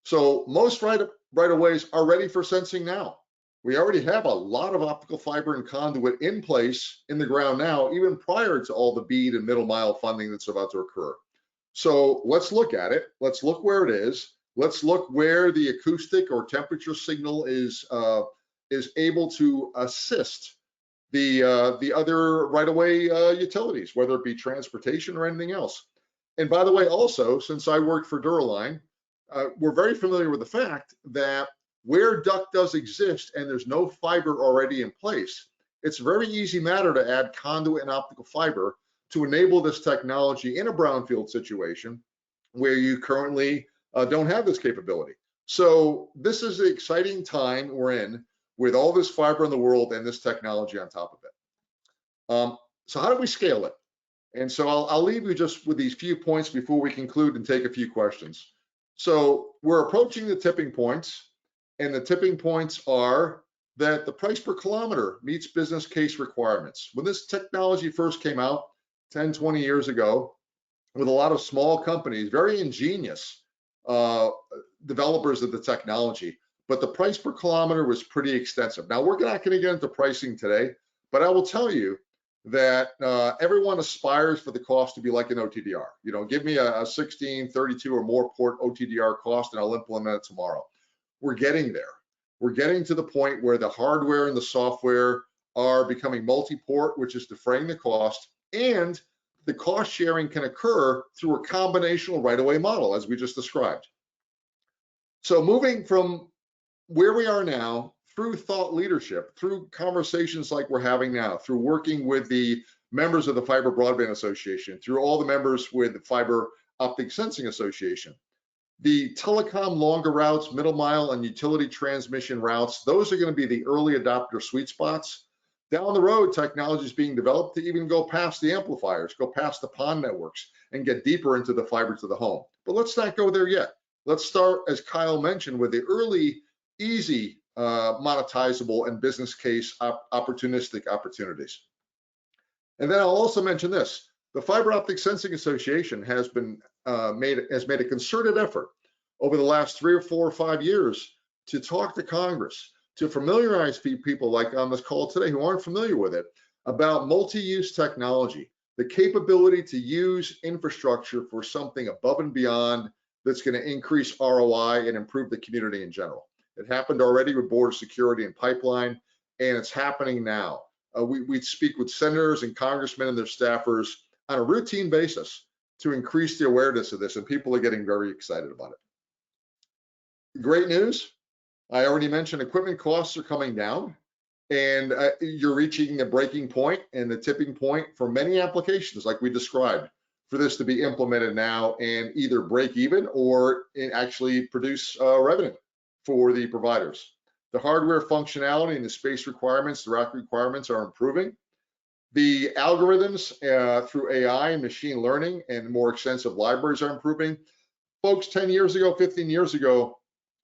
So most right-of-ways are ready for sensing now. We already have a lot of optical fiber and conduit in place in the ground now, even prior to all the BEAD and middle mile funding that's about to occur. So let's look at it. Let's look where it is. Let's look where the acoustic or temperature signal is able to assist the other right-of-way utilities, whether it be transportation or anything else. And by the way, also, since I worked for Dura-Line, we're very familiar with the fact that where duct does exist and there's no fiber already in place, it's a very easy matter to add conduit and optical fiber to enable this technology in a brownfield situation where you currently don't have this capability. So this is an exciting time we're in with all this fiber in the world and this technology on top of it. So how do we scale it? And so I'll leave you just with these few points before we conclude and take a few questions. So we're approaching the tipping points, and the tipping points are that the price per kilometer meets business case requirements. When this technology first came out 10, 20 years ago, with a lot of small companies, very ingenious developers of the technology, but the price per kilometer was pretty extensive. Now, we're not going to get into pricing today, but I will tell you that everyone aspires for the cost to be like an OTDR. You know, give me a 16, 32 or more port OTDR cost and I'll implement it tomorrow. We're getting there. We're getting to the point where the hardware and the software are becoming multi-port, which is defraying the cost, and the cost sharing can occur through a combinational right-of-way model, as we just described. So moving from where we are now through thought leadership, through conversations like we're having now, through working with the members of the Fiber Broadband Association, through all the members with the Fiber Optic Sensing Association, the telecom longer routes, middle mile, and utility transmission routes, those are going to be the early adopter sweet spots. Down the road, technology is being developed to even go past the amplifiers, go past the PON networks, and get deeper into the fiber to the home. But let's not go there yet. Let's start, as Kyle mentioned, with the early easy monetizable and business case opportunistic opportunities. And then I'll also mention this. The Fiber Optic Sensing Association has made a concerted effort over the last 3 or 4 or 5 years to talk to Congress, to familiarize people like on this call today who aren't familiar with it about multi-use technology, the capability to use infrastructure for something above and beyond that's going to increase ROI and improve the community in general. It happened already with border security and pipeline, and it's happening now. We speak with senators and congressmen and their staffers on a routine basis to increase the awareness of this, and people are getting very excited about it. Great news. I already mentioned equipment costs are coming down, and you're reaching the breaking point and the tipping point for many applications like we described for this to be implemented now and either break even or actually produce revenue for the providers. The hardware functionality and the space requirements, the rack requirements are improving. The algorithms through AI and machine learning and more extensive libraries are improving. Folks, 10 years ago, 15 years ago,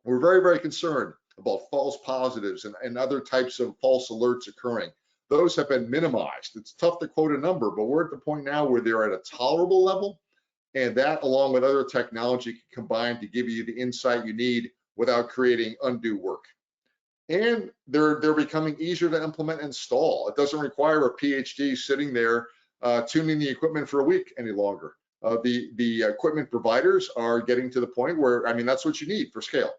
were very, very concerned about false positives and other types of false alerts occurring. Those have been minimized. It's tough to quote a number, but we're at the point now where they're at a tolerable level, and that along with other technology can combine to give you the insight you need without creating undue work. And they're becoming easier to implement and install. It doesn't require a PhD sitting there tuning the equipment for a week any longer. The equipment providers are getting to the point where, I mean, that's what you need for scale.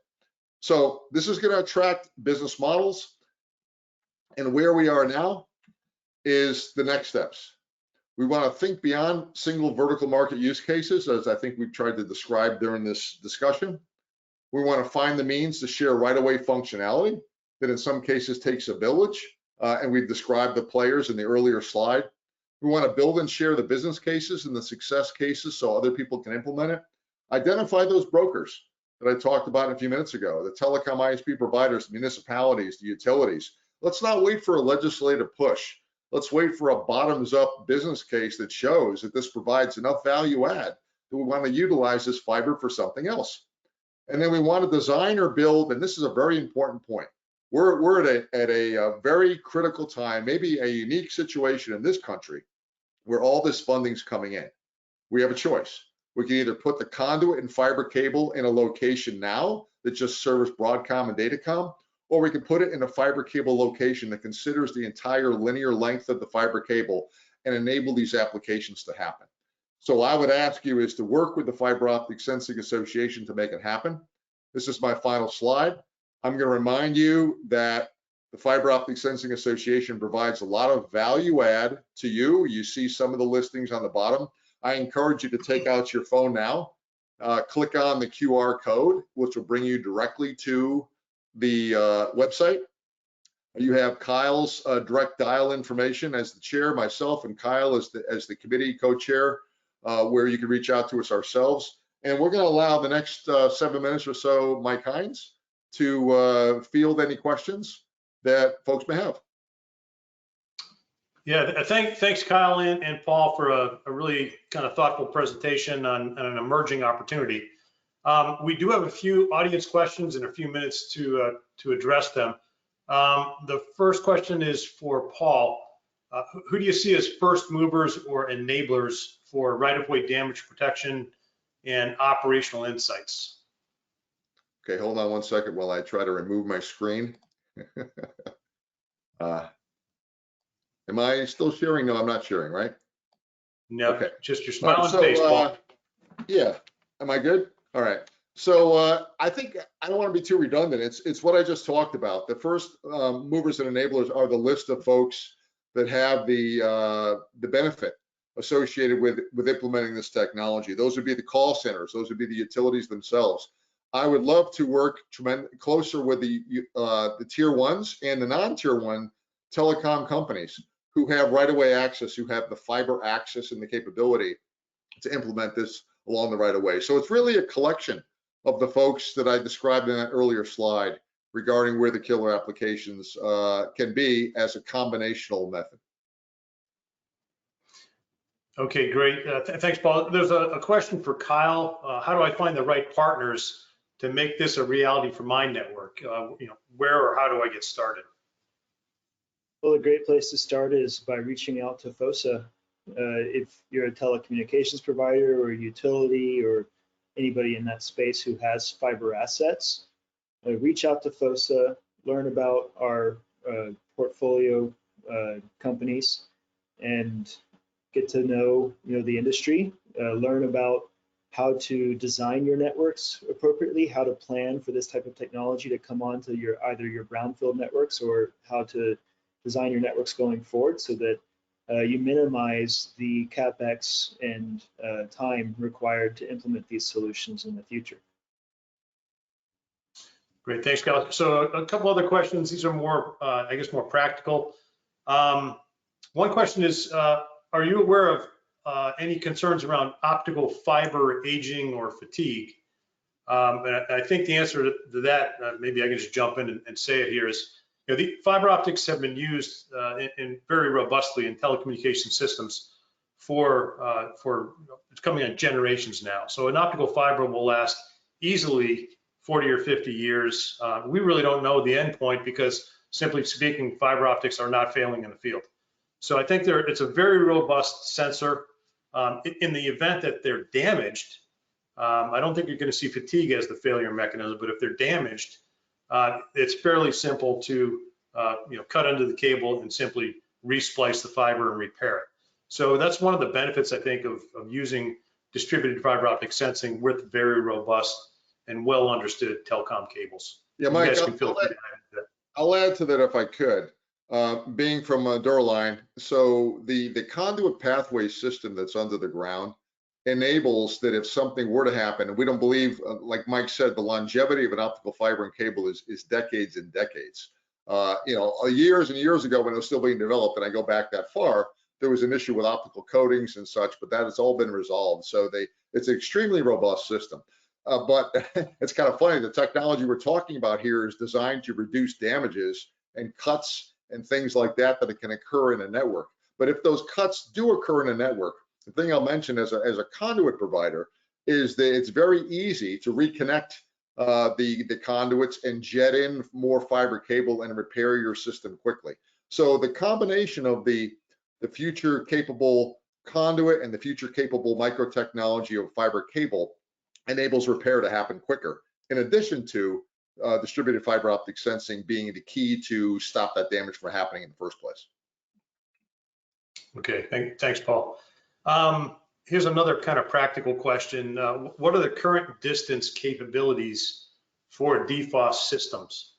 So this is going to attract business models, and where we are now is the next steps. We want to think beyond single vertical market use cases, as I think we've tried to describe during this discussion. We want to find the means to share right-of-way functionality that in some cases takes a village, and we've described the players in the earlier slide. We want to build and share the business cases and the success cases so other people can implement it. Identify those brokers that I talked about a few minutes ago, the telecom ISP providers, the municipalities, the utilities. Let's not wait for a legislative push. Let's wait for a bottoms-up business case that shows that this provides enough value add that we want to utilize this fiber for something else. And then we want to design or build, and this is a very important point. We're at a very critical time, maybe a unique situation in this country where all this funding's coming in. We have a choice. We can either put the conduit and fiber cable in a location now that just serves Broadcom and Datacom, or we can put it in a fiber cable location that considers the entire linear length of the fiber cable and enable these applications to happen. So I would ask you is to work with the Fiber Optic Sensing Association to make it happen. This is my final slide. I'm going to remind you that the Fiber Optic Sensing Association provides a lot of value add to you. You see some of the listings on the bottom. I encourage you to take out your phone now, click on the QR code, which will bring you directly to the website. You have Kyle's direct dial information as the chair, myself and Kyle as the committee co-chair, where you can reach out to us ourselves. And we're going to allow the next 7 minutes or so, Mike Hines, to field any questions that folks may have. Yeah, thanks Kyle and Paul for a really kind of thoughtful presentation on an emerging opportunity. We do have a few audience questions and a few minutes to address them. The first question is for Paul. Who do you see as first movers or enablers for right-of-way damage protection and operational insights? Okay, hold on one second while I try to remove my screen. Am I still sharing? No, I'm not sharing, right? No, okay. Just your smiling face, Paul. Yeah, am I good? All right. So I think I don't want to be too redundant. It's what I just talked about. The first movers and enablers are the list of folks that have the benefit associated with implementing this technology. Those would be the call centers. Those would be the utilities themselves. I would love to work closer with the tier ones and the non-tier one telecom companies who have right-of-way access, who have the fiber access and the capability to implement this along the right-of-way. So it's really a collection of the folks that I described in that earlier slide regarding where the killer applications can be as a combinational method. Okay, great. Thanks, Paul. There's a question for Kyle. How do I find the right partners to make this a reality for my network? Where or how do I get started? Well, a great place to start is by reaching out to FOSA. If you're a telecommunications provider or a utility or anybody in that space who has fiber assets, reach out to FOSA, learn about our portfolio companies, and get to know the industry, learn about how to design your networks appropriately, how to plan for this type of technology to come onto either your brownfield networks, or how to design your networks going forward so that you minimize the CapEx and time required to implement these solutions in the future. Great, thanks, Kyle. So a couple other questions. These are more, I guess, more practical. One question is, are you aware of any concerns around optical fiber aging or fatigue? And I think the answer to that, maybe I can just jump in and say it here, is the fiber optics have been used in very robustly in telecommunication systems for it's coming on generations now. So an optical fiber will last easily 40 or 50 years. We really don't know the end point because, simply speaking, fiber optics are not failing in the field. So I think it's a very robust sensor. In the event that they're damaged, I don't think you're going to see fatigue as the failure mechanism, but if they're damaged, it's fairly simple to cut under the cable and simply resplice the fiber and repair it. So that's one of the benefits, I think, of using distributed fiber optic sensing with very robust and well understood telecom cables. Yeah, Mike, I'll add to that if I could. Being from Dura-Line, so the conduit pathway system that's under the ground enables that if something were to happen, and we don't believe, like Mike said, the longevity of an optical fiber and cable is decades and decades. Years and years ago when it was still being developed, and I go back that far, there was an issue with optical coatings and such, but that has all been resolved. So it's an extremely robust system. But it's kind of funny, the technology we're talking about here is designed to reduce damages and cuts and things like that can occur in a network. But if those cuts do occur in a network, the thing I'll mention as a conduit provider is that it's very easy to reconnect the conduits and jet in more fiber cable and repair your system quickly. So the combination of the future capable conduit and the future capable micro technology of fiber cable enables repair to happen quicker, in addition to distributed fiber optic sensing being the key to stop that damage from happening in the first place. Okay, thanks, Paul. Here's another kind of practical question. What are the current distance capabilities for DFOS systems?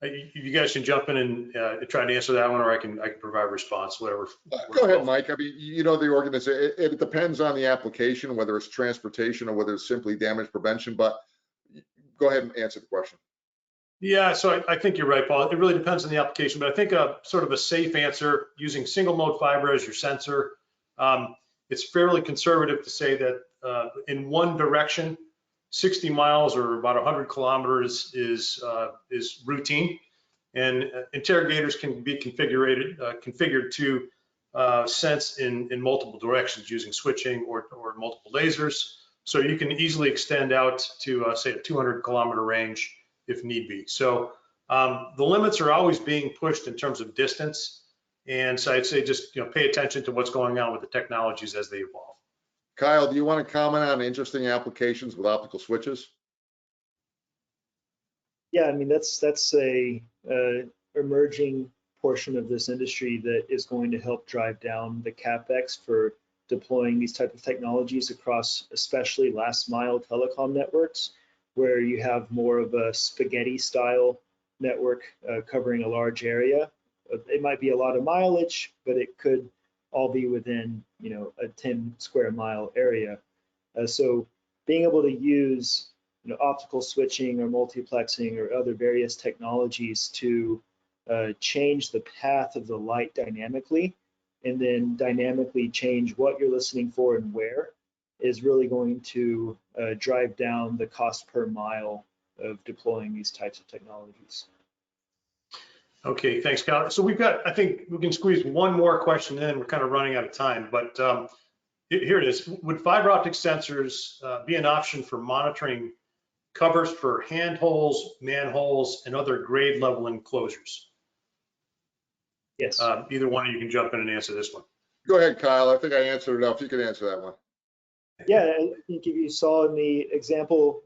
You guys can jump in and try to answer that one, or I can provide a response, whatever. Go ahead, Mike. I mean, the organization, it depends on the application, whether it's transportation or whether it's simply damage prevention, but go ahead and answer the question. Yeah, so I think you're right, Paul. It really depends on the application, but I think sort of a safe answer using single mode fiber as your sensor. It's fairly conservative to say that in one direction, 60 miles or about 100 kilometers is routine, and interrogators can be configured to sense in multiple directions using switching or multiple lasers. So you can easily extend out to say a 200 kilometer range if need be. So the limits are always being pushed in terms of distance, and so I'd say just pay attention to what's going on with the technologies as they evolve. Kyle, do you want to comment on interesting applications with optical switches? Yeah, I mean that's a emerging portion of this industry that is going to help drive down the CapEx for deploying these type of technologies across especially last mile telecom networks, where you have more of a spaghetti style network covering a large area. It might be a lot of mileage, but it could all be within a 10 square mile area. So being able to use optical switching or multiplexing or other various technologies to change the path of the light dynamically, and then dynamically change what you're listening for and where, is really going to drive down the cost per mile of deploying these types of technologies. Okay, thanks, Kyle. So I think we can squeeze one more question in. We're kind of running out of time, but Here it is. Would fiber optic sensors be an option for monitoring covers for handholds, manholes, and other grade level enclosures? Yes. Either one of you can jump in and answer this one. Go ahead, Kyle. I think I answered enough. You can answer that one. Yeah, I think if you saw in the example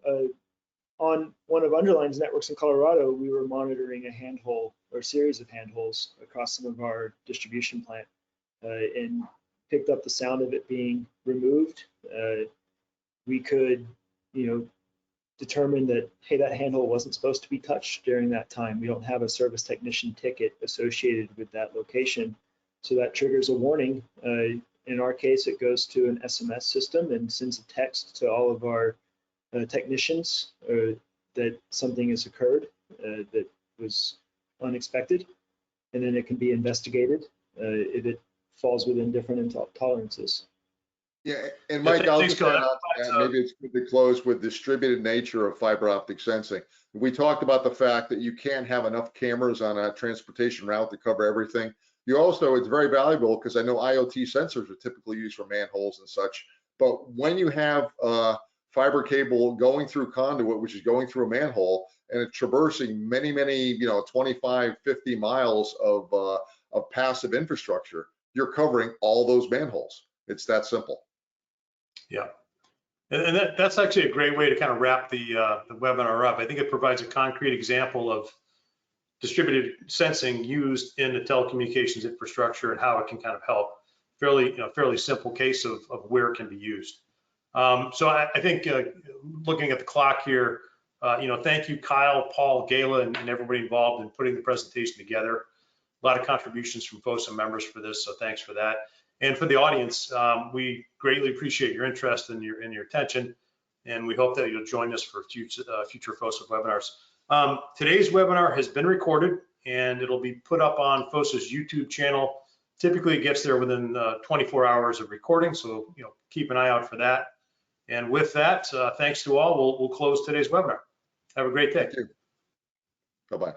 on one of Underline's networks in Colorado, we were monitoring a handhole or series of handholds across some of our distribution plant and picked up the sound of it being removed. We could, determine that, hey, that handhole wasn't supposed to be touched during that time. We don't have a service technician ticket associated with that location. So that triggers a warning. In our case, it goes to an SMS system and sends a text to all of our technicians that something has occurred that was unexpected. And then it can be investigated if it falls within different tolerances. Yeah, and Mike, I'll just add on to that. But, Maybe it's good to close with distributed nature of fiber optic sensing. We talked about the fact that you can't have enough cameras on a transportation route to cover everything. You also, it's very valuable because I know IoT sensors are typically used for manholes and such. But when you have fiber cable going through conduit, which is going through a manhole, and it's traversing many, 25, 50 miles of passive infrastructure, you're covering all those manholes. It's that simple. Yeah, and that's actually a great way to kind of wrap the webinar up. I think it provides a concrete example of distributed sensing used in the telecommunications infrastructure and how it can kind of help. Fairly simple case of where it can be used. So I think looking at the clock here, thank you, Kyle, Paul, Gayla, and everybody involved in putting the presentation together. A lot of contributions from FOSA members for this, so thanks for that. And for the audience, we greatly appreciate your interest and your attention, and we hope that you'll join us for future FOSA webinars. Today's webinar has been recorded, and it'll be put up on FOSA's YouTube channel. Typically, it gets there within 24 hours of recording, so keep an eye out for that. And with that, thanks to all. We'll close today's webinar. Have a great day. Thank you. Bye-bye.